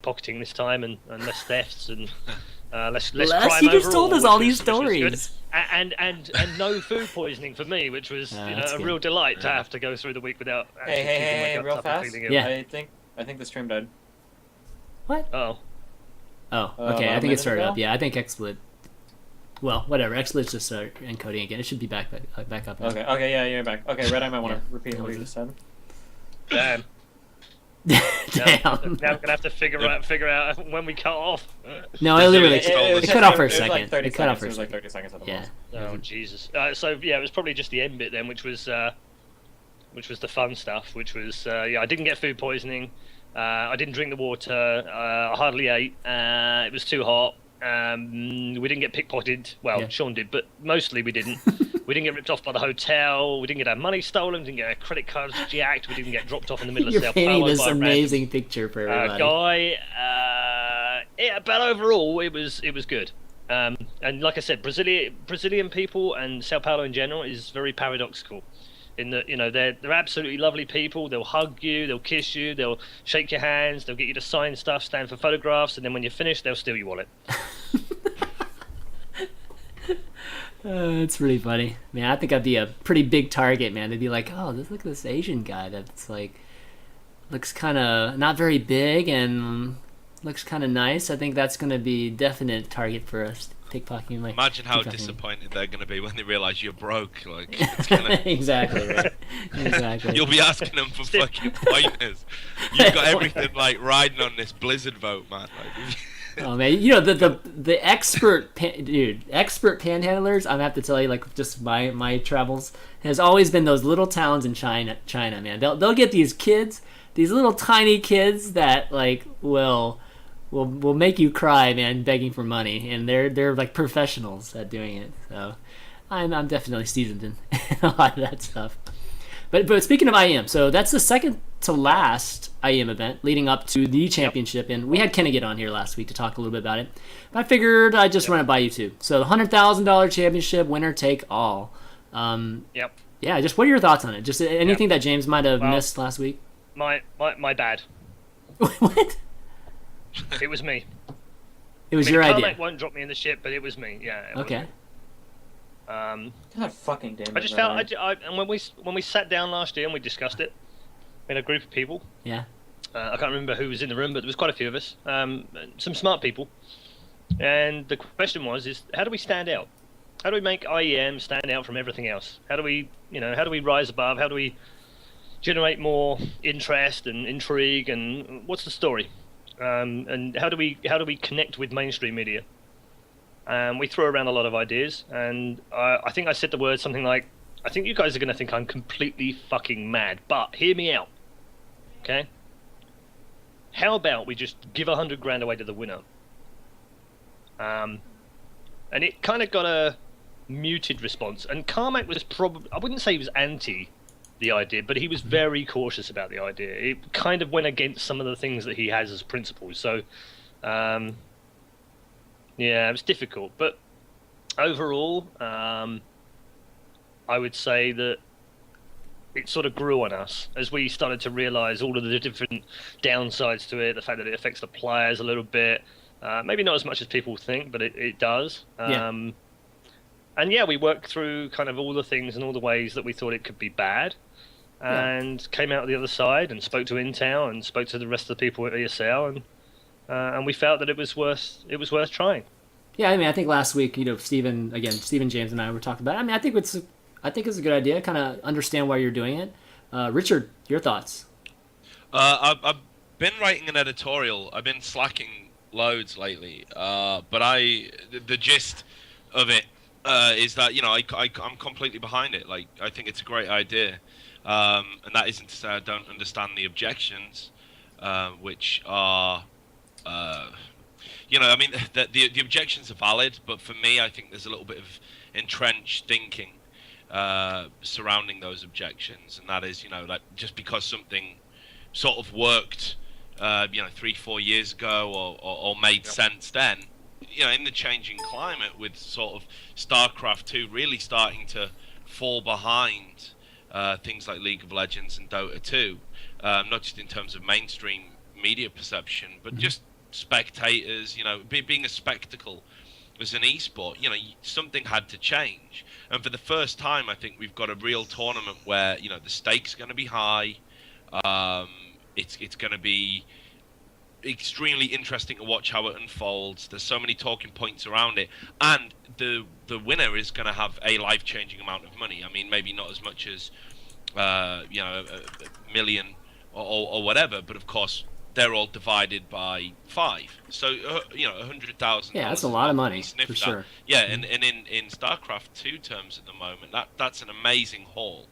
pickpocketing this time and less thefts and less Les, crime you just overall, told us which all was- these which was good. stories. And no food poisoning for me, which was That's a good. real delight to have to go through the week without actually Hey, keeping my guts real up fast. and feeling ill. Yeah. I think the stream died. What? Oh, Oh, About okay. a I think it minute started ago? up. Yeah, I think XSplit. Well, whatever. XSplit's just encoding again. It should be back up now. Okay, yeah, you're back. Okay, Red, I might want to Yeah. repeat That what was you it. just said. damn. Damn. Now I'm gonna have to figure out when we cut off. No, I literally It it cut off for a It was second. like 30 It cut off seconds. for It a was like second. 30 seconds at the Yeah. most. Oh Jesus! So yeah, it was probably just the end bit then, which was the fun stuff. Which was I didn't get food poisoning. I didn't drink the water. I hardly ate. It was too hot. We didn't get pickpocketed. Well, Yeah. Sean did, but mostly we didn't. We didn't get ripped off by the hotel. We didn't get our money stolen. We didn't get our credit cards jacked. We didn't get dropped off in the middle of You're Sao painting Paulo this by a amazing picture for random, everybody. guy. Yeah, but overall, it was good. And like I said, Brazilian people and Sao Paulo in general is very paradoxical. In that, they're absolutely lovely people. They'll hug you, they'll kiss you, they'll shake your hands, they'll get you to sign stuff, stand for photographs, and then when you're finished, they'll steal your wallet. It's really funny, man. I think I'd be a pretty big target, man. They'd be like, "Oh, look at this Asian guy that's like looks kind of not very big and looks kind of nice." I think that's gonna be definite target for us pickpocketing. Like, Imagine how pickpocketing. disappointed they're going to be when they realise you're broke. Like, it's gonna... Exactly, right. Exactly. You'll be asking them for fucking pointers. You've got everything like riding on this Blizzard vote, man. Like, Oh man, the expert expert panhandlers. I'm gonna have to tell you, like, just my travels has always been those little towns in China, man. They'll get these kids, these little tiny kids that like will make you cry, man, begging for money, and they're like professionals at doing it. So I'm definitely seasoned in a lot of that stuff. But speaking of IEM, so that's the second to last IEM event leading up to the championship, and we had Kenny get on here last week to talk a little bit about it. But I figured I'd just run it by you too. So the $100,000 championship, winner take all. Yep. Yeah, just what are your thoughts on it? Just anything that James might have Well, missed last week? My bad. What? It was me. It was I mean, your Carmack idea. won't drop me in the ship, but it was me. Yeah. It was Okay. me. God fucking damn it. I just Red felt, Eye. and when we sat down last year and we discussed it, in a group of people. Yeah. I can't remember who was in the room, but there was quite a few of us. Some smart people, and the question is how do we stand out? How do we make IEM stand out from everything else? How do we rise above? How do we generate more interest and intrigue? And what's the story? And how do we connect with mainstream media? We threw around a lot of ideas, and I think I said the word something like, I think you guys are going to think I'm completely fucking mad, but hear me out, okay? How about we just give 100 grand away to the winner? And it kind of got a muted response, and Carmack was probably, I wouldn't say he was anti the idea, but he was very cautious about the idea. It kind of went against some of the things that he has as principles, so yeah, it was difficult, but overall, I would say that it sort of grew on us as we started to realise all of the different downsides to it, the fact that it affects the players a little bit, maybe not as much as people think, but it does. Yeah. And yeah, we worked through kind of all the things and all the ways that we thought it could be bad, and came out the other side and spoke to Intel and spoke to the rest of the people at ESL, and we felt that it was worth trying. Yeah, I mean, I think last week, Stephen, James, and I were talking about it. I mean, I think it's a good idea. Kind of understand why you're doing it. Richard, your thoughts? I've been writing an editorial. I've been slacking loads lately, but the gist of it is that I'm completely behind it. Like, I think it's a great idea, and that isn't to say I don't understand the objections, which are. I mean, the objections are valid, but for me, I think there's a little bit of entrenched thinking surrounding those objections, and that is, like, just because something sort of worked, 3-4 years ago, or made sense then, in the changing climate with sort of StarCraft 2 really starting to fall behind things like League of Legends and Dota 2, not just in terms of mainstream media perception, but just spectators, being a spectacle as an esport, something had to change. And for the first time, I think we've got a real tournament where, the stakes are going to be high. It's going to be extremely interesting to watch how it unfolds. There's so many talking points around it, and the winner is going to have a life-changing amount of money. I mean, maybe not as much as a million or whatever, but of course they're all divided by 5. So $100,000. Yeah, that's a lot of money for sure. Yeah, and in StarCraft 2 terms at the moment, that's an amazing haul,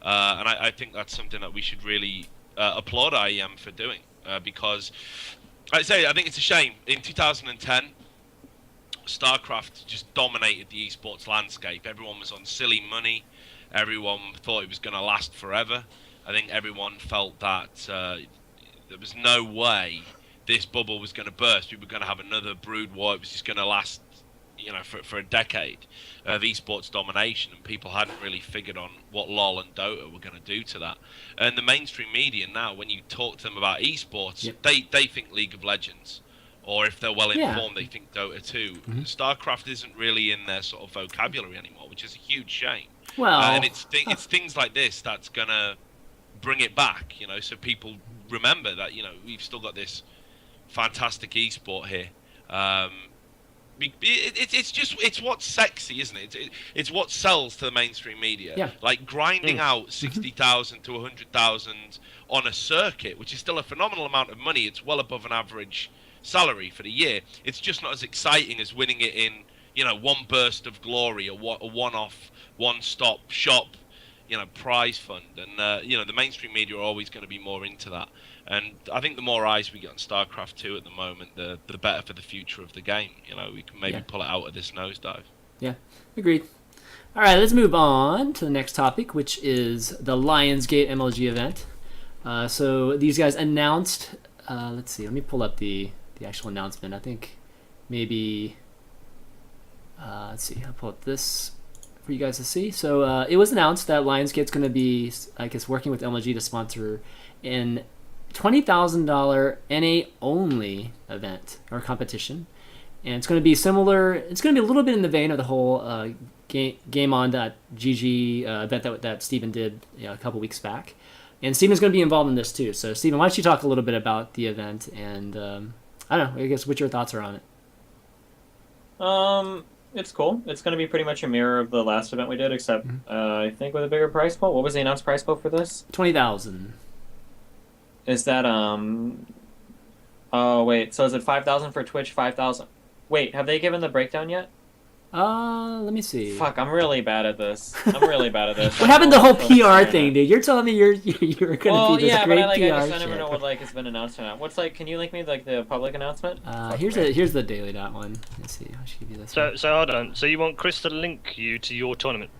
and I think that's something that we should really applaud IEM for doing, because I think it's a shame. In 2010, StarCraft just dominated the esports landscape. Everyone was on silly money. Everyone thought it was going to last forever. I think everyone felt that there was no way this bubble was going to burst. We were going to have another brood war. It was just going to last, for a decade of esports domination, and people hadn't really figured on what LoL and Dota were going to do to that. And the mainstream media now, when you talk to them about esports, they think League of Legends, or if they're well informed, they think Dota 2. StarCraft isn't really in their sort of vocabulary anymore, which is a huge shame. Well, and it's things like this that's gonna bring it back, so people remember that we've still got this fantastic esport here. It's what's sexy, isn't it? It's what sells to the mainstream media. Yeah. Like grinding out 60,000 to 100,000 on a circuit, which is still a phenomenal amount of money. It's well above an average salary for the year. It's just not as exciting as winning it in one burst of glory, or a one-off, one-stop shop, prize fund. And the mainstream media are always going to be more into that. And I think the more eyes we get on StarCraft 2 at the moment, the better for the future of the game. We can maybe pull it out of this nosedive. Yeah, agreed. All right, let's move on to the next topic, which is the Lionsgate MLG event. So these guys announced. Let's see. Let me pull up the actual announcement. I think maybe. Let's see. I'll pull up this for you guys to see. So it was announced that Lionsgate's going to be, I guess, working with MLG to sponsor an $20,000 NA only event or competition, and it's going to be similar. It's going to be a little bit in the vein of the whole GameOn.gg event that Steven did a couple weeks back, and Steven's going to be involved in this too. So Steven, why don't you talk a little bit about the event, and I don't know, I guess what your thoughts are on it. It's cool. It's going to be pretty much a mirror of the last event we did, except I think with a bigger price pool. What was the announced price pool for this? 20,000. Is that Oh wait, so is it 5,000 for Twitch? 5,000. Wait, have they given the breakdown yet? Let me see. Fuck, I'm really bad at this. What What happened to the whole PR thing, dude? You're telling me you're going to be this great PR shit. I never know what it's been announced or not. What's can you link me the public announcement? Here's the Daily Dot one. Let's see. I should give you this. So hold on. So you want Chris to link you to your tournament?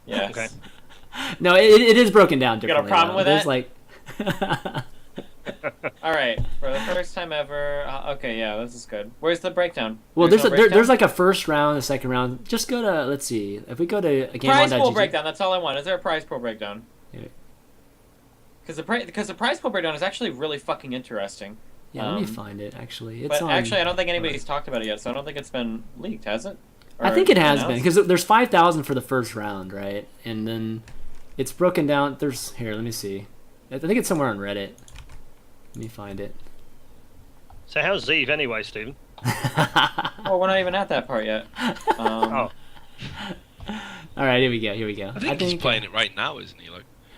Yes. Okay. No, it is broken down differently. You got a problem with There's that? All right, for the first time ever. Okay, yeah, this is good. Where's the breakdown? Well, there's like a first round, a second round. Just go to, let's see, if we go to a game prize pool breakdown. That's all I want. Is there a prize pool breakdown? Because the prize pool breakdown is actually really fucking interesting. Yeah, let me find it. Actually, actually, I don't think anybody's talked about it yet, so I don't think it's been leaked, has it? I think it has been, because there's 5,000 for the first round, right? And then it's broken down. Here, let me see. I think it's somewhere on Reddit. Let me find it. So how's Zeev anyway, Stephen? Well, we're not even at that part yet. Oh. All right, here we go. I think he's playing it right now, isn't he?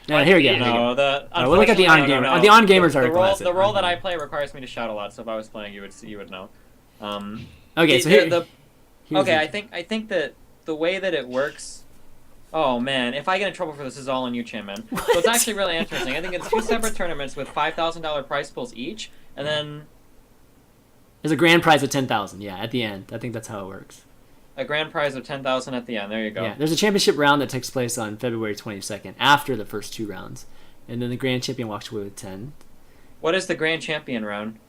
Yeah, here we go. No, we'll look at the on gamer. The on gamers are classic. The role that I play requires me to shout a lot, so if I was playing, you would know. Okay, so I think that the way that it works. Oh man, if I get in trouble for this, is all on you, ChanManV. So it's actually really interesting. I think it's 2 separate tournaments with $5,000 prize pools each, and then there's a grand prize of 10,000. Yeah, at the end. I think that's how it works. A grand prize of 10,000 at the end. There you go. Yeah, there's a championship round that takes place on February 22nd after the first 2 rounds, and then the grand champion walks away with 10. What is the grand champion round?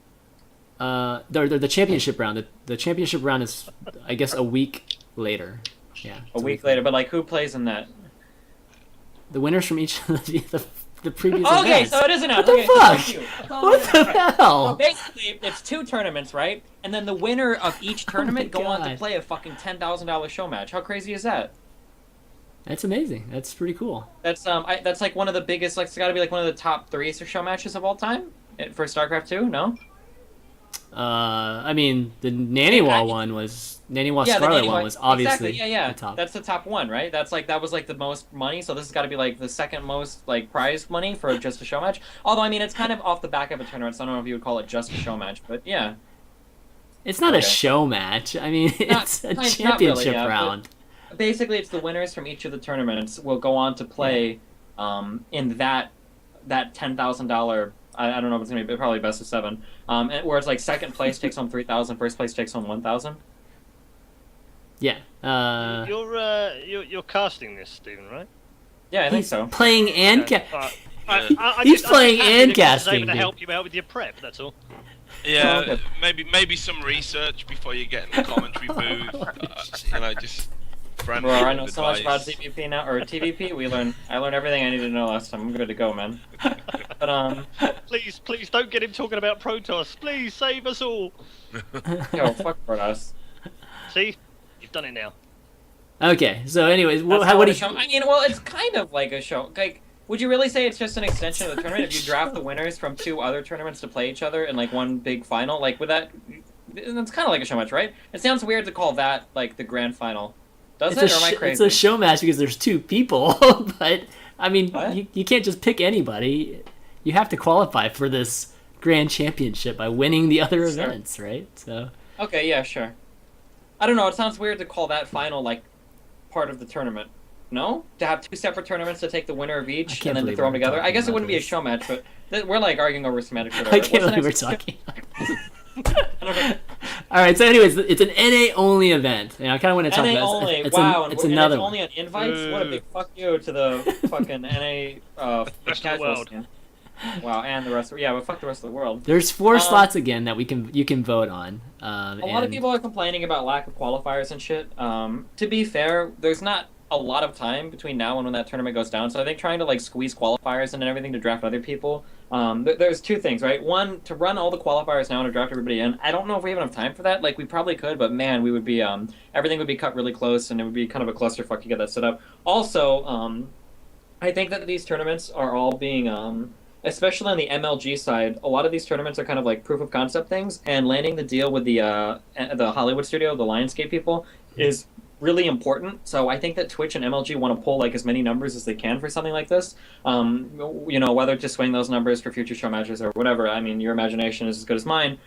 The championship round. The championship round is, I guess, a week later. Yeah. A week later, but who plays in that? The winners from each of the the previous Okay, events. so it is an What the okay, so fuck? fuck you. What the So hell? basically, it's 2 tournaments, right? And then the winner of each tournament go on to God. play a fucking $10,000 show match. How crazy is that? That's amazing. That's pretty cool. That's that's like one of the biggest. Like, it's got to be like one of the top 3 show matches of all time for StarCraft 2. No. I mean, the Naniwal one was Naniwal Yeah, the Scarlet Naniwal- one was obviously exactly. Yeah. the top. That's the top one, right? That was like the most money. So this has got to be like the second most like prize money for just a show match. Although I mean, it's kind of off the back of a tournament, so I don't know if you would call it just a show match, but yeah. It's not a Okay. show match. I mean, it's a not championship really, yeah, but- round. Basically, it's the winners from each of the tournaments will go on to play in that $10,000. I don't know if it's gonna be probably best of 7. Where it's like second place takes home 3,000, first place takes home 1,000. Yeah. You're casting this, Stephen, right? Yeah, I think He's so. playing and Yeah. I He's just playing happy and that Chris is casting, able to dude. help you out with your prep. That's all. Yeah, Oh, okay. maybe some research before you get in the commentary booth. Just friendly Bro, I know so much about advice. TVP now, or TVP. I learned everything I needed to know last time. I'm good to go, man. But Please don't get him talking about Protoss. Please save us all. yo, fuck us. See, you've done it now. Okay. So, anyways, That's what not do a you? show. I mean, well, it's kind of like a show. Like, would you really say it's just an extension of the tournament if you draft the winners from 2 other tournaments to play each other in like one big final? Like, would that? That's kind of like a show match, right? It sounds weird to call that like the grand final. Does it? Or am I It's crazy? a show match because there's 2 people, but I mean, What? you can't just pick anybody. You have to qualify for this grand championship by winning the other Sure. events, right? So, Okay, yeah, sure. I don't know. It sounds weird to call that final like part of the tournament. No, to have 2 separate tournaments to take the winner of I each can't and then to believe throw them we're together. I talking guess it about wouldn't be a this. show match, but we're like arguing over semantics. I can't believe we're What's the talking. next- All right. So, anyways, it's an NA only event. And I kind of want to talk NA about only. it's Wow, it's and another it's one. only on invites. What a big fuck you to the fucking NA Rest of the casual world. scene. Wow, and the rest of but fuck the rest of the world. There's 4 Um, slots again that you can vote on. A lot of people are complaining about lack of qualifiers and shit. To be fair, there's not a lot of time between now and when that tournament goes down. So I think trying to like squeeze qualifiers in and everything to draft other people. There's 2 things, right? One, to run all the qualifiers now and to draft everybody in. I don't know if we have enough time for that. Like we probably could, but man, we would be everything would be cut really close, and it would be kind of a clusterfuck to get that set up. Also, I think that these tournaments are all being especially on the MLG side, a lot of these tournaments are kind of like proof of concept things, and landing the deal with the Hollywood studio, the Lionsgate people, is really important. So I think that Twitch and MLG want to pull like as many numbers as they can for something like this. Whether to swing those numbers for future show matches or whatever. I mean, your imagination is as good as mine.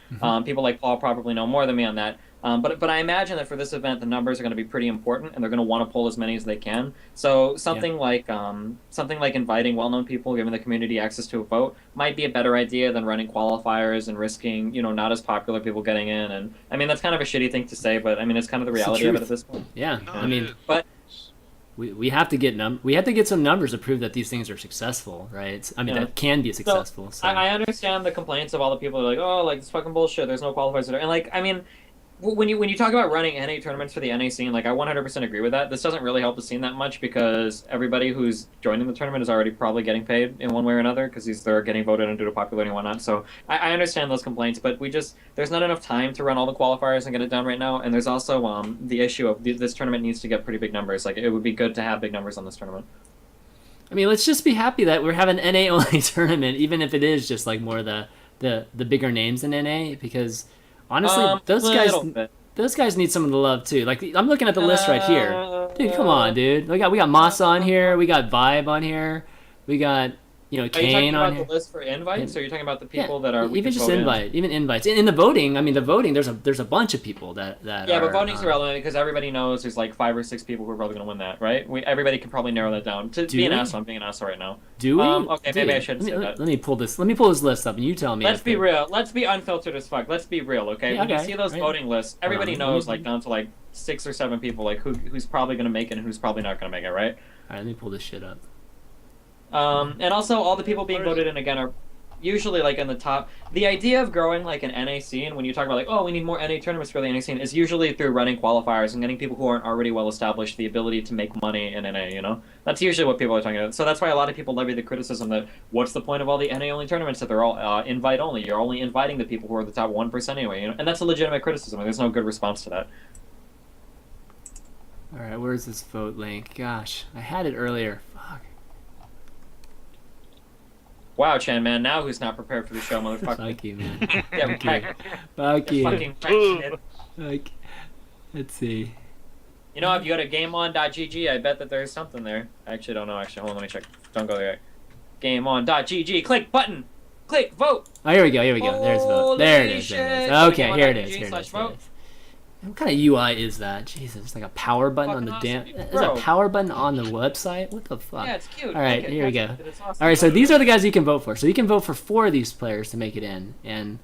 People like Paul probably know more than me on that. But I imagine that for this event, the numbers are going to be pretty important, and they're going to want to pull as many as they can. So something like inviting well-known people, giving the community access to a vote, might be a better idea than running qualifiers and risking not as popular people getting in. And I mean, that's kind of a shitty thing to say, but I mean, it's kind of the It's the reality of it truth. at this point. Yeah, No, I mean, But we have to get some numbers to prove that these things are successful, right? I mean, Yeah. that can be successful. So, I understand the complaints of all the people who are like, oh, like, this fucking bullshit, there's no qualifiers. And, like, I mean, when you talk about running NA tournaments for the NA scene, like, I 100% agree with that. This doesn't really help the scene that much because everybody who's joining the tournament is already probably getting paid in one way or another because they're getting voted in due to popularity and whatnot. So I understand those complaints, but there's not enough time to run all the qualifiers and get it done right now. And there's also the issue of this tournament needs to get pretty big numbers. Like, it would be good to have big numbers on this tournament. I mean, let's just be happy that we're having NA only tournament, even if it is just like more the bigger names in NA, because honestly, those guys need some of the love too. Like, I'm looking at the list right here. Dude, come on, dude. We got Masa on here. We got Vibe on here. We got Are you Kane talking on about here. the list for invites, or are you talking about the people that are... we even can just vote even invites. In the voting, I mean, there's a bunch of people that Yeah, but voting's irrelevant because everybody knows there's like 5 or 6 people who are probably going to win that, right? Everybody can probably narrow that down. To Do be an we? asshole, I'm being an asshole right now. Do we? Okay, maybe I Dude, shouldn't say that. Let me pull this list up, and you tell me. Let's if be it- real. Let's be unfiltered as fuck. Let's be real, okay? Yeah, When you okay, see those right. voting lists, everybody on. knows like down to like 6 or 7 people like who's probably going to make it and who's probably not going to make it, right? All right, let me pull this shit up. And also all the people being Where is voted in again are usually like in the top. The idea of growing like an NA scene, when you talk about like, oh, we need more NA tournaments for the NA scene, is usually through running qualifiers and getting people who aren't already well established the ability to make money in NA. You know, that's usually what people are talking about. So that's why a lot of people levy the criticism that what's the point of all the NA only tournaments if they're all invite only? You're only inviting the people who are the top 1% anyway. You know, and that's a legitimate criticism. And there's no good response to that. All right, where's this vote link? Gosh, I had it earlier. Fuck. Wow, Chan, man, now who's not prepared for the show, motherfucker? Fuck you, man. Yeah, Fuck you. right. Fuck You're you. fucking right, shit. Like, let's see. You know, if you go to GameOn.gg, I bet that there's something there. I actually don't know. Actually, hold on, let me check. Don't go there. GameOn.gg. Click button. Click vote. Oh, here we go. Here we go. There's vote. There it is. There it is. Okay, here it is. Here it is. Here it is. What kind of UI is that? Jesus, it's like a power button on the Fucking damn. awesome, There's a bro. power button on the website. What the fuck? Yeah, it's cute. All right, Okay, here we go. gotcha. It's awesome. All right, so these are the guys you can vote for. So you can vote for 4 of these players to make it in. And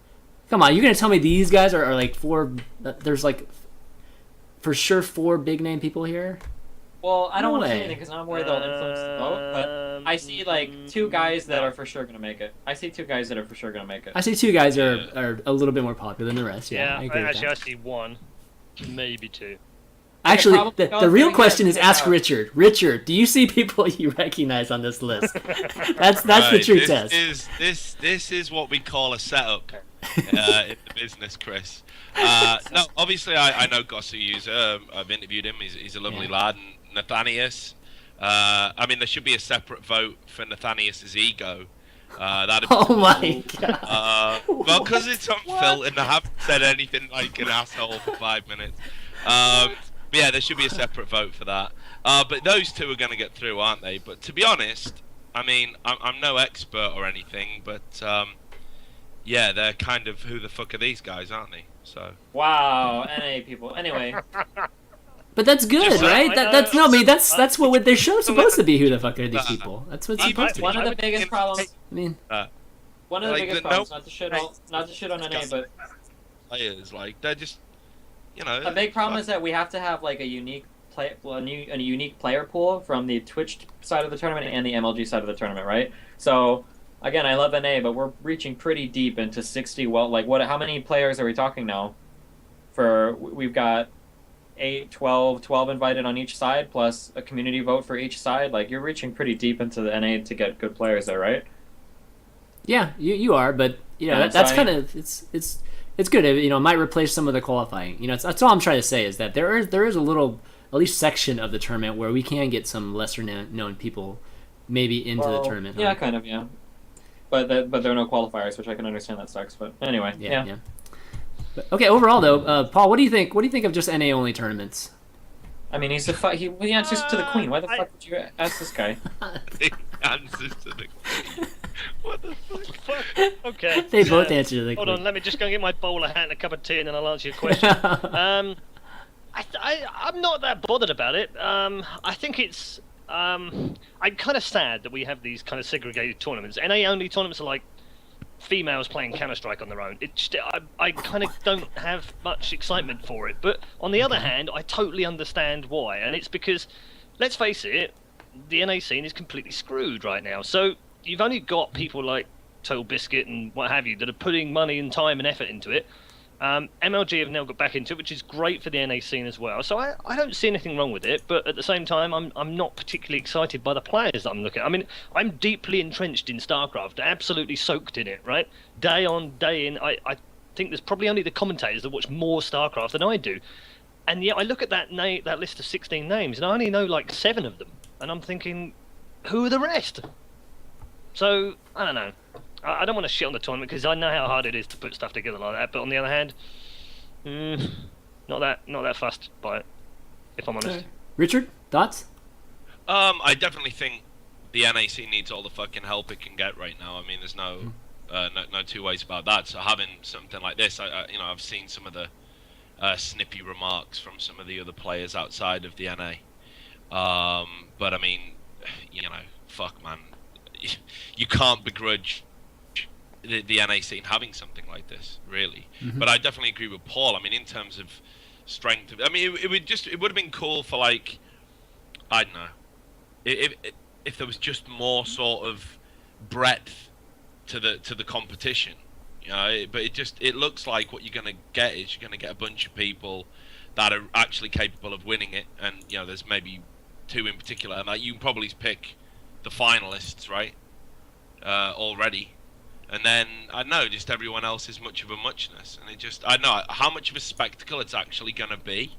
come on, you're gonna tell me these guys are like 4? There's like for sure 4 big name people here. Well, I don't No want to say way. anything because I'm worried they'll influence the vote. But I see like 2 guys that are for sure gonna make it. I see 2 guys that are for sure gonna make it. I see 2 guys are a little bit more popular than the rest. Yeah, I agree with actually, I that. see 1, maybe 2. Actually, probably the all real three question guys is pick ask out. Richard. Richard, do you see people you recognize on this list? That's the true test. This is what we call a setup in the business, Chris. No, obviously I know Gossu user. I've interviewed him. He's a lovely lad. And Nathanius. I mean, there should be a separate vote for Nathanius's ego. That'd be Oh my god. well, because it's unfiltered and I haven't said anything like an asshole for 5 minutes. But yeah, there should be a separate vote for that. But those 2 are going to get through, aren't they? But to be honest, I mean, I'm no expert or anything, but yeah, they're kind of who the fuck are these guys, aren't they? So. Wow, NA people. Anyway, But that's good, Just, right? That's no, I mean that's what their show's supposed to be. Who the fuck are these people? That's what's Even supposed to be. one of I the biggest problems. mean, One of the Like, biggest the- problems, no- not to shit on NA, but Players, like, they're just, you know. a big problem is that we have to have like a unique unique player pool from the Twitch side of the tournament and the MLG side of the tournament, right? So again, I love NA, but we're reaching pretty deep into 60. Well, like what? How many players are we talking now? We've got 8, 12 invited on each side, plus a community vote for each side. Like you're reaching pretty deep into the NA to get good players there, right? yeah, you are, but you know Yeah, that's so I kind of it's good. You know, it might replace some of the qualifying. You know, that's all I'm trying to say is that there is a little at least section of the tournament where we can get some lesser known people maybe into the tournament. Yeah, huh? kind of, yeah. But there are no qualifiers, which I can understand that sucks. But anyway, yeah. But, okay, overall though, Paul, what do you think? What do you think of just NA only tournaments? I mean, he answers to the queen. Why the fuck would you ask this guy? The answers to the. What the fuck? Fuck. Okay. They both answer to the Hold quiz. on, let me just go and get my bowler hat and a cup of tea, and then I'll answer your question. I'm not that bothered about it. I think it's. I'm kind of sad that we have these kind of segregated tournaments. NA only tournaments are like females playing Counter-Strike on their own. I kind of don't have much excitement for it. But on the other hand, I totally understand why, and it's because, let's face it, the NA scene is completely screwed right now. So you've only got people like Total Biscuit and what have you that are putting money and time and effort into it. MLG have now got back into it, which is great for the NA scene as well. So I don't see anything wrong with it, but at the same time, I'm not particularly excited by the players that I'm looking at. I mean, I'm deeply entrenched in StarCraft, absolutely soaked in it, right? Day on, day in. I think there's probably only the commentators that watch more StarCraft than I do. And yet I look at that list of 16 names, and I only know like 7 of them. And I'm thinking, who are the rest? So, I don't know. I don't want to shit on the tournament because I know how hard it is to put stuff together like that. But on the other hand, not that fussed by it, if I'm honest. Richard, thoughts? I definitely think the NAC needs all the fucking help it can get right now. I mean, there's no two ways about that. So having something like this, I've seen some of the snippy remarks from some of the other players outside of the NA. But I mean, fuck, man, you can't begrudge the NA scene having something like this, really. Mm-hmm. But I definitely agree with Paul. I mean, in terms of strength, I mean, it would have been cool for, like, I don't know, if there was just more sort of breadth to the competition. But it looks like what you're going to get is you're going to get a bunch of people that are actually capable of winning it, and there's maybe 2 in particular, and like you can probably pick the finalists, right? Already, and then I don't know, just everyone else is much of a muchness, and I don't know how much of a spectacle it's actually going to be.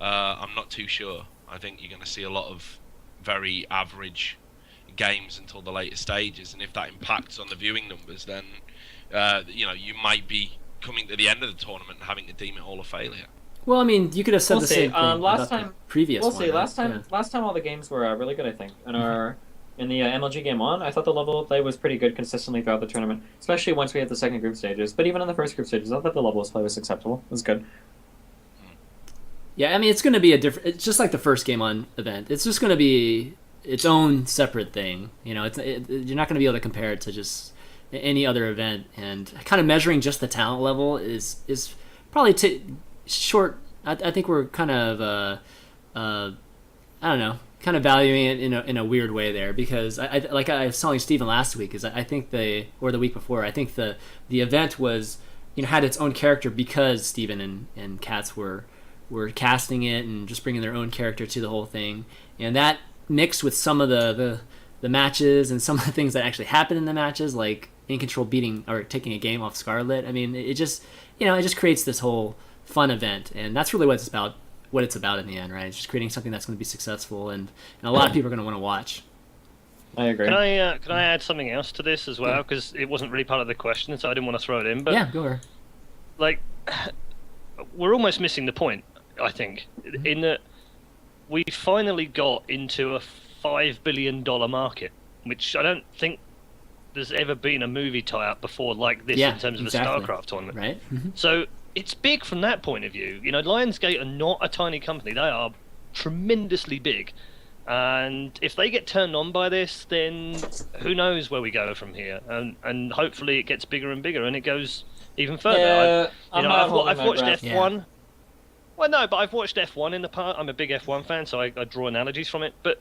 I'm not too sure. I think you're going to see a lot of very average games until the later stages, and if that impacts on the viewing numbers, then you might be coming to the end of the tournament and having to deem it all a failure. Well, I mean, you could have said We'll the see. same thing Last about time, the previous we'll one. see. Right? Last time all the games were really good. I think in the MLG game on, I thought the level of play was pretty good consistently throughout the tournament, especially once we hit the second group stages. But even in the first group stages, I thought the level of play was acceptable. It was good. Yeah, I mean, it's going to be it's just like the first game on event. It's just going to be its own separate thing. You're not going to be able to compare it to just any other event. And kind of measuring just the talent level is probably short. I think we're kind of I don't know, kind of valuing it in a weird way there, because like I was telling Steven last week, is I think or the week before, I think the event was had its own character because Steven and Katz were casting it and just bringing their own character to the whole thing, and that mixed with some of the matches and some of the things that actually happened in the matches, like In Control beating or taking a game off Scarlet. I mean, it just creates this whole fun event, and that's really what it's about in the end, right? It's just creating something that's going to be successful, and a lot of people are going to want to watch. I agree. Can I add something else to this as well? Because it wasn't really part of the question, so I didn't want to throw it in. But yeah, go ahead. Like, we're almost missing the point, I think, in that we finally got into a $5 billion market, which I don't think there's ever been a movie tie-up before like this in terms of a StarCraft tournament. Right. Mm-hmm. So it's big from that point of view. Lionsgate are not a tiny company. They are tremendously big. And if they get turned on by this, then who knows where we go from here. And hopefully it gets bigger and bigger and it goes even further. Yeah, I've watched F1. Yeah. Well, no, but I've watched F1 in the past. I'm a big F1 fan, so I draw analogies from it. But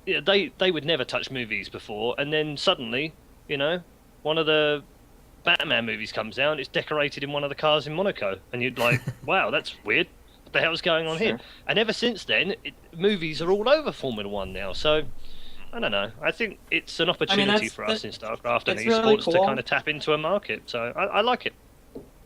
they would never touch movies before. And then suddenly, one of the Batman movies comes out, it's decorated in one of the cars in Monaco, and you'd like, wow, that's weird. What the hell's going on here? And ever since then, movies are all over Formula One now. So I don't know. I think it's an opportunity for us in StarCraft and esports really cool. to kind of tap into a market. So I like it.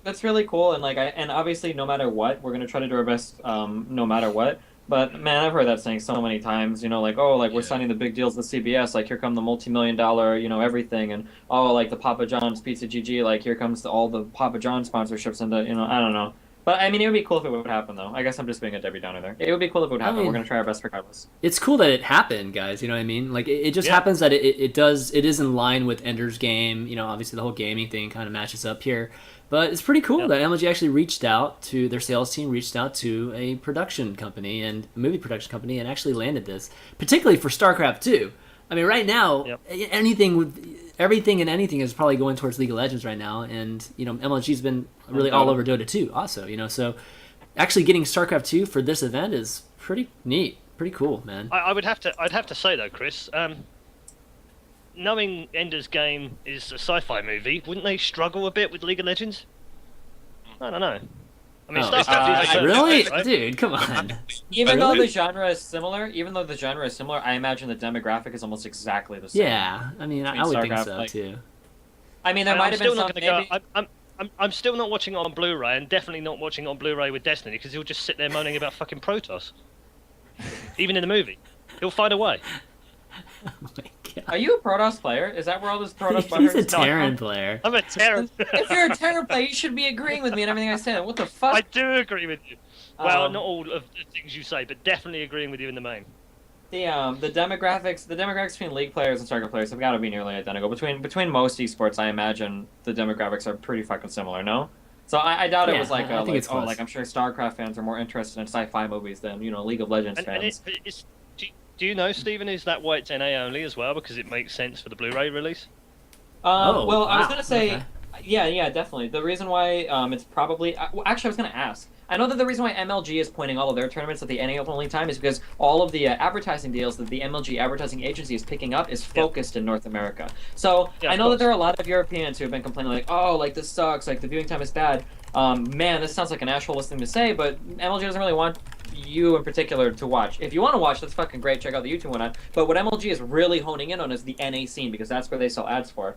That's really cool, and and obviously, no matter what, we're gonna try to do our best, no matter what. But man, I've heard that saying so many times. We're signing the big deals with CBS. Like, here come the multi-million-dollar, everything, and like the Papa John's Pizza GG. Like, here comes all the Papa John sponsorships, and I don't know. But I mean, it would be cool if it would happen, though. I guess I'm just being a Debbie Downer there. It would be cool if it would happen. We're gonna try our best regardless. It's cool that it happened, guys. You know what I mean? Like, it just happens that it is in line with Ender's Game. Obviously the whole gaming thing kind of matches up here. But it's pretty cool that MLG actually their sales team reached out to a production company and a movie production company and actually landed this, particularly for StarCraft 2. I mean, right now, everything and anything is probably going towards League of Legends right now, and MLG's been really all over Dota 2 also. So actually getting StarCraft 2 for this event is pretty neat, pretty cool, man. I'd have to say though, Chris. Knowing Ender's Game is a sci-fi movie, wouldn't they struggle a bit with League of Legends? I don't know. I mean, really, right? dude, come on. Even though the genre is similar, I imagine the demographic is almost exactly the same. Yeah, I mean, I would think so too. I mean, there might have been some. I'm still not watching it on Blu-ray, and definitely not watching it on Blu-ray with Destiny, because he'll just sit there moaning about fucking Protoss. Even in the movie, he'll find a way. Oh my God. Are you a Protoss player? Is that where all this Protoss He's a Terran player. I'm a Terran. If you're a Terran player, you should be agreeing with me and everything I said. What the fuck? I do agree with you. Well, not all of the things you say, but definitely agreeing with you in the main. The demographics between League players and StarCraft players have got to be nearly identical. Between most esports, I imagine the demographics are pretty fucking similar. No. So I doubt it was like, I'm sure StarCraft fans are more interested in sci-fi movies than League of Legends fans. Do you know, Stephen, is that why it's NA only as well? Because it makes sense for the Blu-ray release? I was gonna say, Yeah, definitely. The reason why it's probably well, actually, I was going to ask. I know that the reason why MLG is pointing all of their tournaments at the NA Open only time is because all of the advertising deals that the MLG advertising agency is picking up is focused in North America. So Yeah, I of know that course. there are a lot of Europeans who have been complaining like, oh, like this sucks, like the viewing time is bad. Man, this sounds like an nationalist thing to say, but MLG doesn't really want you in particular to watch. If you want to watch, that's fucking great. Check out the YouTube one. But what MLG is really honing in on is the NA scene because that's where they sell ads for.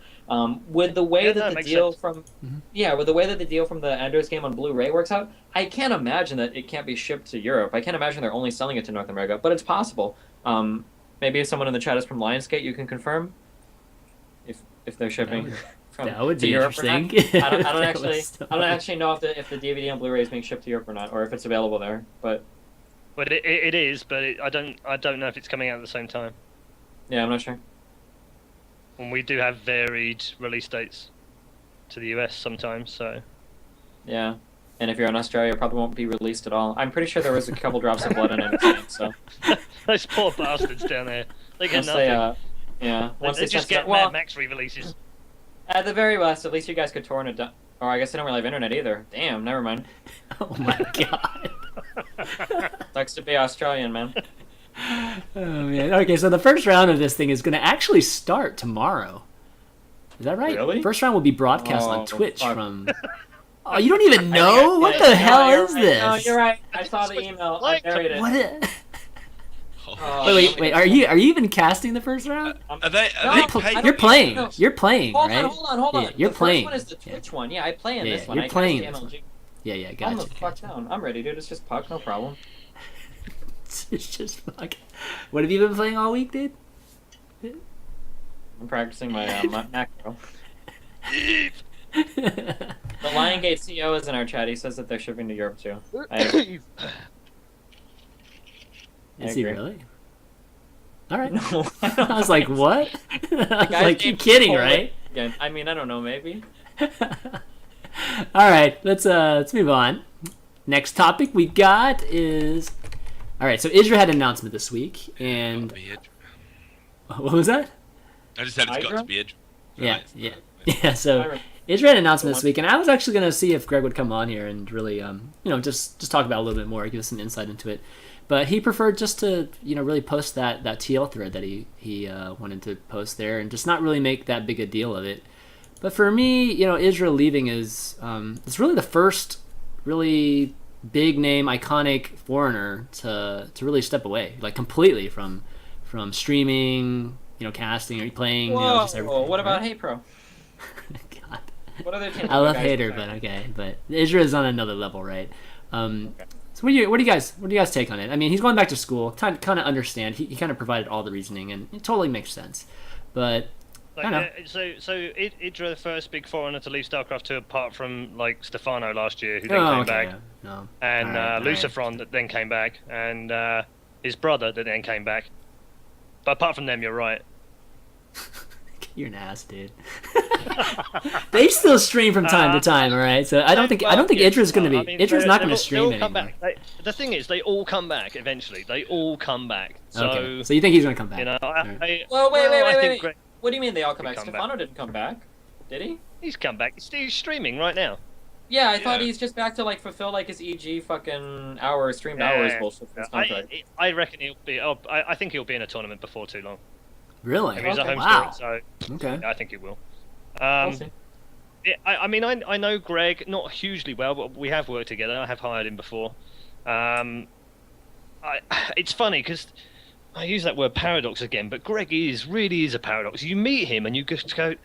With the way Yeah, that no, it the makes deal sense. from Mhm. yeah, with the way that the deal from the Enders game on Blu-ray works out, I can't imagine that it can't be shipped to Europe. I can't imagine they're only selling it to North America, but it's possible. Maybe if someone in the chat is from Lionsgate, you can confirm if they're shipping That would to be Europe or not. interesting. I don't That actually was- I don't actually know if the DVD and Blu-ray is being shipped to Europe or not, or if it's available there. But But it is, but I don't know if it's coming out at the same time. yeah, I'm not sure. And we do have varied release dates to the US sometimes, so Yeah. And if you're in Australia, it probably won't be released at all. I'm pretty sure there was a couple drops of blood in it, so those poor bastards down there, they get once nothing. yeah, once they they just censor- get well, Mad Max re-releases. at the very least, at least you guys could torrent it down. Or I guess they don't really have internet either. Damn, never mind. Oh my god. Sucks to be Australian, man. Oh man. Okay, so the first round of this thing is going to actually start tomorrow. Is that right? Really? First round will be broadcast Oh, on Twitch fuck. from. Oh, you don't even know? What the hell you're is right. this? No, you're right. I saw the email. I buried it. What? Oh, Wait. Are you even casting the first round? Are they No, You're, paid? I don't you're playing. know. You're playing, Hold right? on. Yeah, you're the playing. first one is the Twitch one. Yeah, I play in Yeah, this one. you're I playing cast this the MLG. Yeah, Calm the gotcha. fuck down. I'm ready, dude. It's just puck, no problem. It's just fuck. What have you been playing all week, dude? I'm practicing my macro. The Liongate CEO is in our chat. He says that they're shipping to Europe too. I Is he agree. really? All right. No, I was like, what? I was Guys like, came you kidding, forward right? Again, I mean, I don't know, maybe. All right, let's move on. Next topic we got is all right. So Israel had an announcement this week, and what was that? I just said it's got Hydra? to be it. Yeah, Right. yeah. So Israel had an announcement this week, and I was actually going to see if Greg would come on here and really, just talk about it a little bit more, give us some insight into it. But he preferred just to, really post that TL thread that he wanted to post there, and just not really make that big a deal of it. But for me, Israel leaving is it's really the first really big name, iconic foreigner to really step away, like completely from streaming, casting or playing. Whoa, Just everything. what about right? Hey Pro? God. What other teams? I love guys Hater, play? but okay. But Israel is on another level, right? So what do you guys take on it? I mean, he's going back to school. Kind of understand. He kind of provided all the reasoning, and it totally makes sense. But I don't know. So Idra the first big foreigner to leave StarCraft 2 apart from like Stefano last year, who then Oh, came okay. back, No. and All right. Lucifron that then came back, and his brother that then came back. But apart from them, you're right. You're an ass, dude. They still stream from time to time, all right. So I don't think Idra's going to be. Idra's not going to stream they all come anymore. back. The thing is, they all come back eventually. They all come back. So Okay. So you think he's going to come back? Well, wait. I think Greg, What do you mean they all come back? Come back. Stefano didn't come back, did he? he's come back. He's streaming right now. Yeah, I thought Yeah. he's just back to like fulfill like his EG fucking streamed Yeah. hours bullshit for his contract. I reckon he'll be. I think he'll be in a tournament before too long. Really? I mean, he's a Okay. home Wow. student, so Okay. I think he will. We'll see. I mean, I know Greg not hugely well, but we have worked together. I have hired him before. It's funny because I use that word paradox again, but Greg really is a paradox. You meet him and you just go,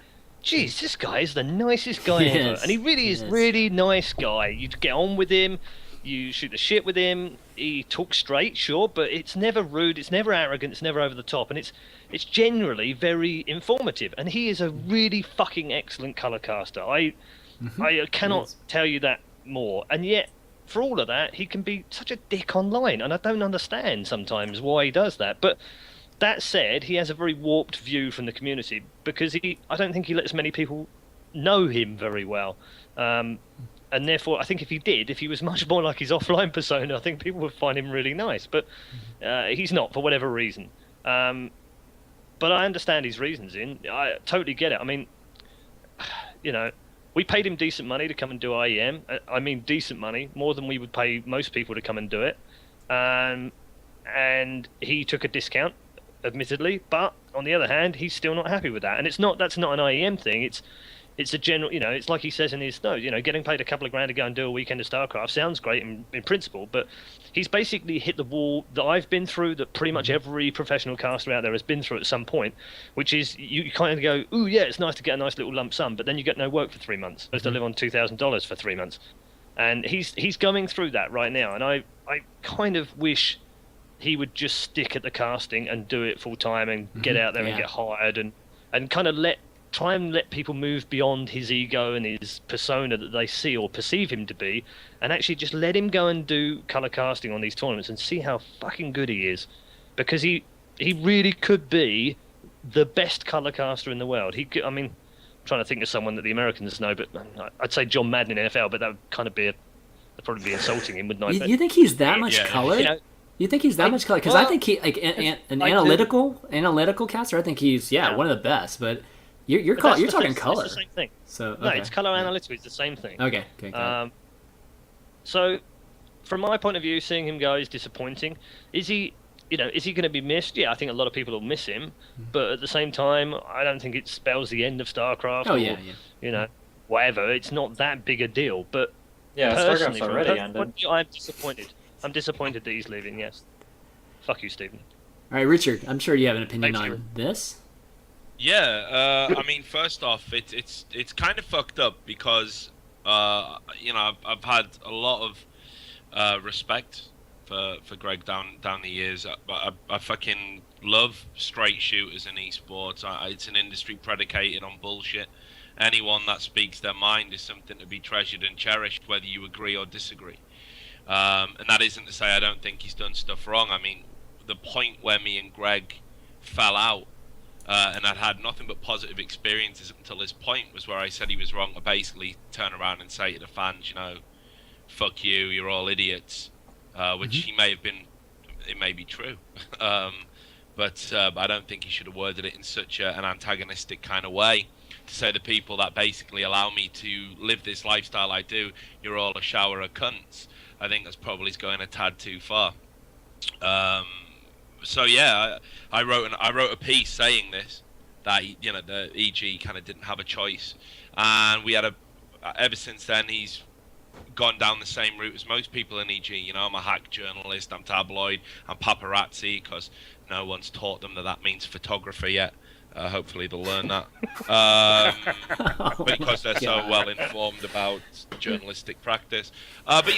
"Geez, this guy is the nicest guy ever," Yes. and he really is Yes. really nice guy. You get on with him. You shoot the shit with him. He talks straight, sure, but it's never rude. It's never arrogant. It's never over the top, and it's generally very informative. And he is a really fucking excellent color caster. I cannot Yes. tell you that more. And yet, for all of that, he can be such a dick online, and I don't understand sometimes why he does that. But that said, he has a very warped view from the community because I don't think he lets many people know him very well. And therefore, I think if he was much more like his offline persona, I think people would find him really nice. But he's not, for whatever reason. But I understand his reasons I totally get it. I mean, we paid him decent money to come and do IEM. I mean, decent money, more than we would pay most people to come and do it. And he took a discount, admittedly, but on the other hand, he's still not happy with that. And that's not an IEM thing. It's a general, it's like he says in his note, getting paid a couple of grand to go and do a weekend of StarCraft sounds great in principle, but he's basically hit the wall that I've been through, that pretty much every professional caster out there has been through at some point, which is you kind of go, ooh, yeah, it's nice to get a nice little lump sum, but then you get no work for 3 months, supposed to live on $2,000 for 3 months. And he's going through that right now, and I kind of wish he would just stick at the casting and do it full time and get out there and get hired and kind of try and let people move beyond his ego and his persona that they see or perceive him to be, and actually just let him go and do color casting on these tournaments and see how fucking good he is, because he really could be the best color caster in the world. I'm trying to think of someone that the Americans know, but I'd say John Madden in NFL, but that would kind of that'd probably be insulting him, wouldn't I? You think he's that much color? You think he's that much color? Because I think he an analytical caster. I think he's one of the best. But you're talking color. It's the same thing. So no, it's color analytics. It's the same thing. Okay. So, from my point of view, seeing him go is disappointing. Is he going to be missed? Yeah, I think a lot of people will miss him. But at the same time, I don't think it spells the end of StarCraft. Whatever. It's not that big a deal. But StarCraft's already ended. I'm disappointed. I'm disappointed that he's leaving. Yes. Fuck you, Stephen. All right, Richard. I'm sure you have an opinion on this. Yeah, I mean, first off, it's kind of fucked up because I've had a lot of respect for Greg down the years. I fucking love straight shooters in esports. It's an industry predicated on bullshit. Anyone that speaks their mind is something to be treasured and cherished, whether you agree or disagree. And that isn't to say I don't think he's done stuff wrong. I mean, the point where me and Greg fell out, and I'd had nothing but positive experiences up until this point, was where I said he was wrong to basically turn around and say to the fans, fuck you, you're all idiots, which he may have been, it may be true. But I don't think he should have worded it in such an antagonistic kind of way, to say to people that basically allow me to live this lifestyle I do, you're all a shower of cunts. I think that's probably going a tad too far. So yeah, I wrote a piece saying this, that the EG kind of didn't have a choice, and we had ever since then he's gone down the same route as most people in EG. I'm a hack journalist, I'm tabloid, I'm paparazzi, because no one's taught them that means photographer yet. Hopefully they'll learn that, because they're so well informed about journalistic practice. But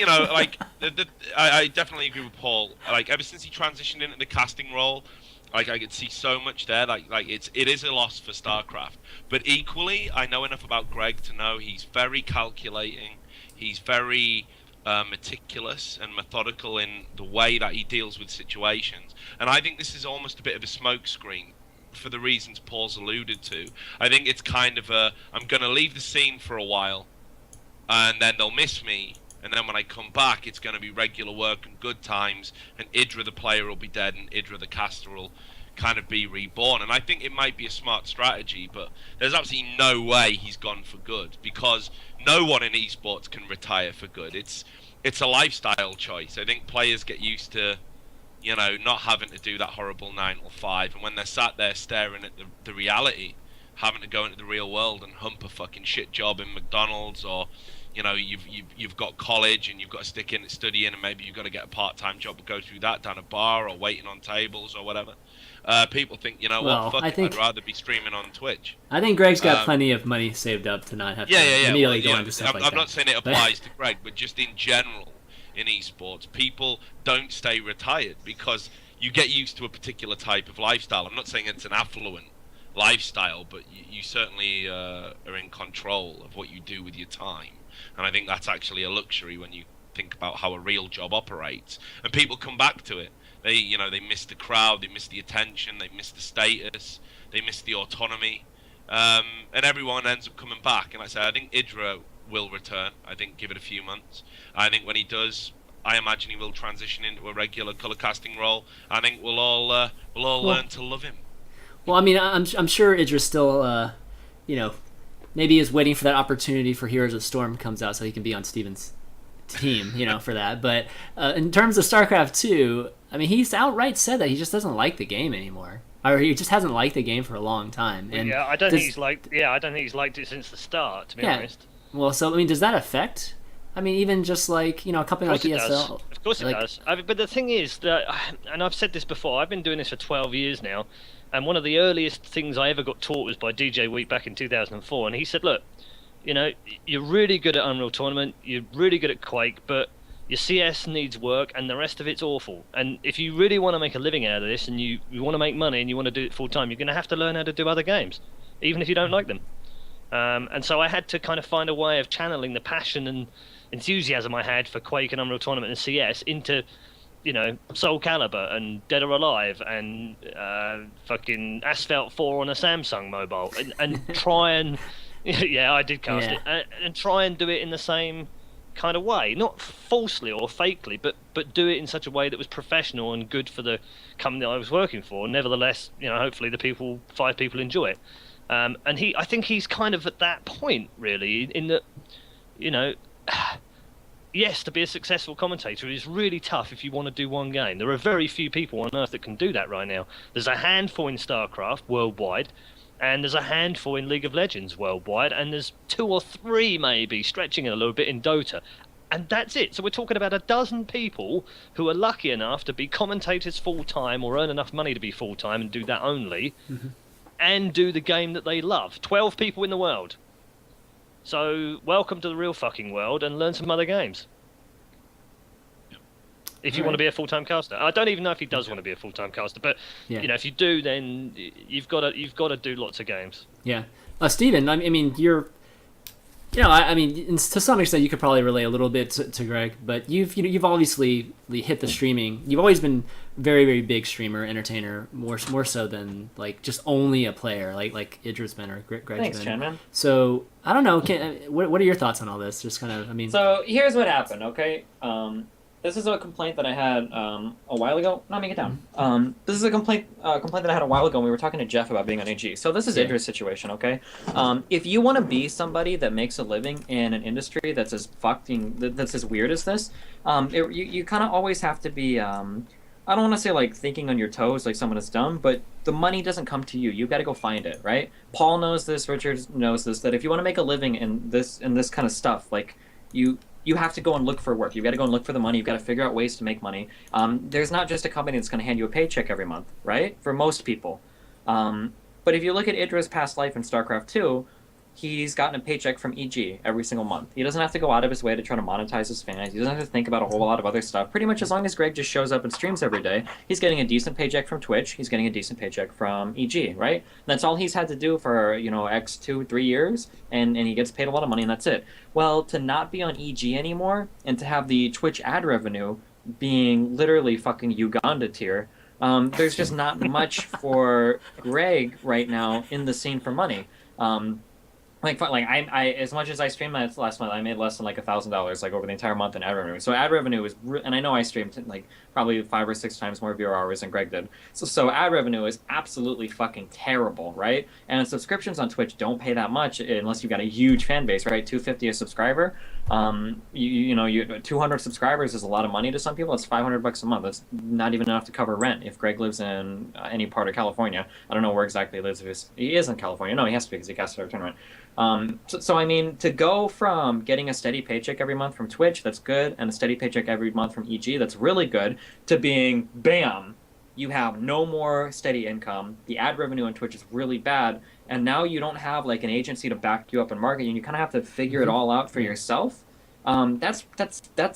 I definitely agree with Paul. Like, ever since he transitioned into the casting role, I could see so much there. It is a loss for StarCraft. But equally, I know enough about Greg to know he's very calculating. He's very meticulous and methodical in the way that he deals with situations. And I think this is almost a bit of a smokescreen, for the reasons Paul's alluded to. I think it's kind of I'm going to leave the scene for a while, and then they'll miss me, and then when I come back, it's going to be regular work and good times, and Idra the player will be dead, and Idra the caster will kind of be reborn. And I think it might be a smart strategy, but there's absolutely no way he's gone for good, because no one in esports can retire for good. It's a lifestyle choice. I think players get used to not having to do that horrible 9 or 5, and when they're sat there staring at the reality, having to go into the real world and hump a fucking shit job in McDonald's, or you've got college and you've got to stick in and study in, and maybe you've got to get a part-time job and go through that down a bar or waiting on tables or whatever. People think, I'd rather be streaming on Twitch. I think Greg's got plenty of money saved up to not have to immediately go into stuff like that. I'm not saying it applies to Greg, but just in general, in esports, people don't stay retired because you get used to a particular type of lifestyle. I'm not saying it's an affluent lifestyle, but you certainly are in control of what you do with your time, and I think that's actually a luxury when you think about how a real job operates. And people come back to it. They miss the crowd, they miss the attention, they miss the status, they miss the autonomy, and everyone ends up coming back. And like I say, I think Idra will return. I think give it a few months. I think when he does, I imagine he will transition into a regular color casting role. I think we'll all learn to love him. Well, I mean, I'm sure Idra's still maybe he's waiting for that opportunity for Heroes of Storm comes out so he can be on Steven's team, for that. But in terms of StarCraft 2, I mean, he's outright said that he just doesn't like the game anymore, or he just hasn't liked the game for a long time. And I don't think he's liked. Yeah, I don't think he's liked it since the start. To be honest. Well, so I mean, does that affect? I mean, even just like a company like ESL. Of course it does. But the thing is that, and I've said this before, I've been doing this for 12 years now, and one of the earliest things I ever got taught was by DJ Wheat back in 2004, and he said, look, you're really good at Unreal Tournament, you're really good at Quake, but your CS needs work, and the rest of it's awful. And if you really want to make a living out of this, and you want to make money, and you want to do it full time, you're going to have to learn how to do other games, even if you don't like them. And so I had to kind of find a way of channeling the passion and enthusiasm I had for Quake and Unreal Tournament and CS into, Soul Calibur and Dead or Alive and fucking Asphalt 4 on a Samsung mobile, and try and yeah, I did cast it, and try and do it in the same kind of way, not falsely or fakely, but do it in such a way that was professional and good for the company that I was working for. Nevertheless, hopefully the 5 people enjoy it. And I think he's kind of at that point, really, in that, yes, to be a successful commentator is really tough if you want to do one game. There are very few people on Earth that can do that right now. There's a handful in StarCraft worldwide, and there's a handful in League of Legends worldwide, and there's 2 or 3 maybe, stretching it a little bit, in Dota. And that's it. So we're talking about a dozen people who are lucky enough to be commentators full-time or earn enough money to be full-time and do that only, and do the game that they love. 12 people in the world. So welcome to the real fucking world, and learn some other games. If you want to be a full-time caster. I don't even know if he does want to be a full-time caster, but if you do, then you've got to do lots of games. Yeah. Steven, I mean, you're I mean, to some extent, you could probably relate a little bit to Greg, but you've obviously hit the streaming. You've always been very, very big streamer, entertainer, more so than like just only a player, like Idra's been or Greg's Thanks, been. ChanManV. So I don't know. What are your thoughts on all this? Just kind of, I mean. So here's what happened. Okay. This is a complaint that I had a while ago. Let me get down. This is a complaint that I had a while ago when we were talking to Jeff about being on AG. So this is Idra's situation, okay? If you want to be somebody that makes a living in an industry that's as that's as weird as this, you kind of always have to be. I don't want to say like thinking on your toes like someone is dumb, but the money doesn't come to you. You've got to go find it, right? Paul knows this. Richard knows this. That if you want to make a living in this kind of stuff, like you have to go and look for work. You've got to go and look for the money. You've got to figure out ways to make money. There's not just a company that's going to hand you a paycheck every month, right? For most people. But if you look at Idra's past life in StarCraft 2, he's gotten a paycheck from EG every single month. He doesn't have to go out of his way to try to monetize his fans. He doesn't have to think about a whole lot of other stuff. Pretty much as long as Greg just shows up and streams every day, he's getting a decent paycheck from Twitch. He's getting a decent paycheck from EG, right? That's all he's had to do for, X 2-3 years, and he gets paid a lot of money, and that's it. Well, to not be on EG anymore, and to have the Twitch ad revenue being literally fucking Uganda tier, there's just not much for Greg right now in the scene for money. I as much as I streamed last month, I made less than like $1,000 like over the entire month in ad revenue. So ad revenue is, and I know I streamed like probably 5 or 6 times more viewer hours than Greg did. So ad revenue is absolutely fucking terrible, right? And subscriptions on Twitch don't pay that much unless you've got a huge fan base, right? $250 a subscriber. 200 subscribers is a lot of money to some people. It's $500 a month. That's not even enough to cover rent if Greg lives in any part of California. I don't know where exactly he lives. If he is in California. No, he has to be because he casts our tournament. So I mean, to go from getting a steady paycheck every month from Twitch, that's good, and a steady paycheck every month from EG, that's really good, to being, bam, you have no more steady income, the ad revenue on Twitch is really bad, and now you don't have like an agency to back you up and market you, and you kind of have to figure it all out for yourself. That's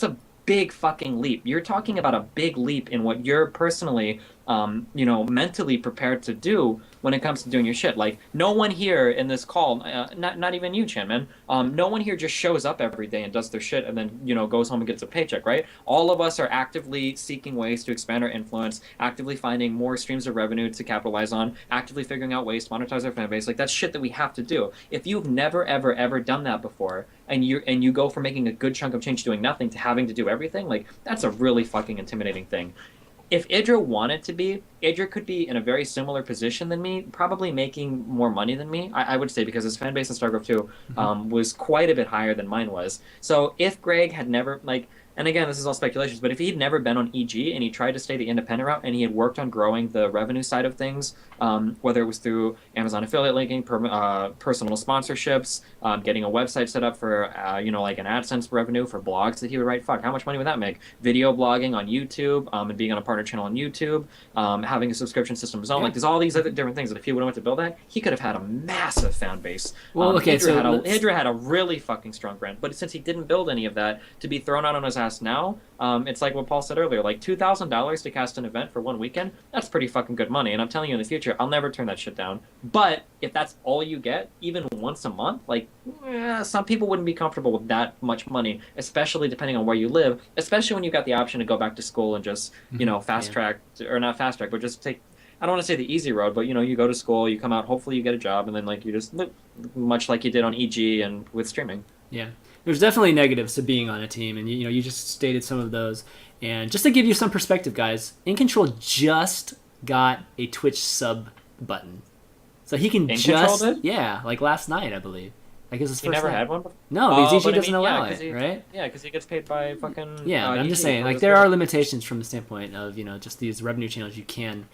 a big fucking leap. You're talking about a big leap in what you're personally, mentally prepared to do when it comes to doing your shit. Like, no one here in this call, not even you, ChanManV, no one here just shows up every day and does their shit and then, goes home and gets a paycheck, right? All of us are actively seeking ways to expand our influence, actively finding more streams of revenue to capitalize on, actively figuring out ways to monetize our fan base. Like, that's shit that we have to do. If you've never, ever, ever done that before, and you go from making a good chunk of change doing nothing to having to do everything, like, that's a really fucking intimidating thing. If Idra wanted to be Idra could be in a very similar position than me, probably making more money than me, I would say, because his fan base in StarCraft 2 was quite a bit higher than mine was. So if Greg had never, like, and again, this is all speculations, but if he'd never been on EG and he tried to stay the independent route and he had worked on growing the revenue side of things, whether it was through Amazon affiliate linking, personal sponsorships, getting a website set up for, like an AdSense revenue for blogs that he would write, fuck, how much money would that make? Video blogging on YouTube, and being on a partner channel on YouTube, having a subscription system of his own. Like, there's all these other different things that if he would have went to build that, he could have had a massive fan base. Well, okay, Hydra had a really fucking strong brand, but since he didn't build any of that, to be thrown out on his ass now, it's like what Paul said earlier, like $2,000 to cast an event for one weekend, that's pretty fucking good money, and I'm telling you, in the future, I'll never turn that shit down. But if that's all you get, even once a month, like, some people wouldn't be comfortable with that much money, especially depending on where you live, especially when you got the option to go back to school and just, fast track, or not fast track, but just take, I don't want to say the easy road, but, you go to school, you come out, hopefully you get a job, and then, like, you just live much like you did on EG and with streaming. Yeah. There's definitely negatives to being on a team, and you just stated some of those. And just to give you some perspective, guys, In Control just got a Twitch sub button, so he can like last night, I believe. I guess his first. He never night. had one before? No, because EG doesn't allow it, right? Yeah, because he gets paid by fucking. Yeah, but I'm just saying, like, there are limitations from the standpoint of just these revenue channels you can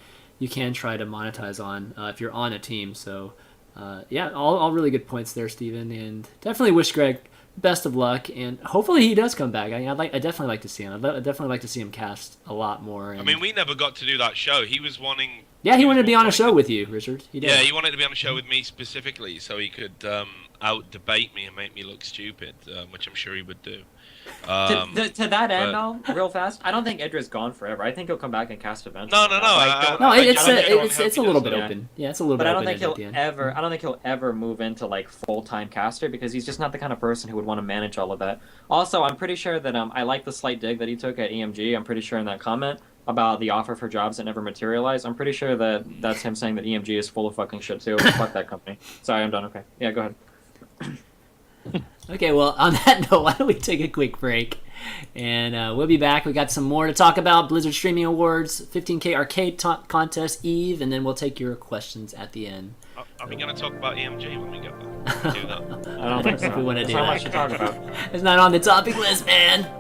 try to monetize on if you're on a team. So all really good points there, Steven, and definitely wish Greg best of luck, and hopefully he does come back. I definitely like to see him. I'd definitely like to see him cast a lot more. And... I mean, we never got to do that show. He was wanting. Yeah, he wanted to be on a show with you, Richard. He did. Yeah, he wanted to be on a show with me specifically, so he could out debate me and make me look stupid, which I'm sure he would do. To that end, though, real fast, I don't think Idra's gone forever. I think he'll come back and cast events. No. It's a little bit open. Yeah, it's a little bit open. But I don't think he'll ever move into like full-time caster, because he's just not the kind of person who would want to manage all of that. Also, I'm pretty sure that I like the slight dig that he took at EMG. I'm pretty sure in that comment about the offer for jobs that never materialized, I'm pretty sure that that's him saying that EMG is full of fucking shit too. Fuck that company. Sorry, I'm done. Okay. Yeah, go ahead. Okay, well, on that note, why don't we take a quick break, and we'll be back. We got some more to talk about: Blizzard Streaming Awards, 15K Arcade Contest, Eve, and then we'll take your questions at the end. Are we going to talk about EMG when we get there? Do that. I don't think so. We want to do That's that. not much to talk about. It's not on the topic list, man.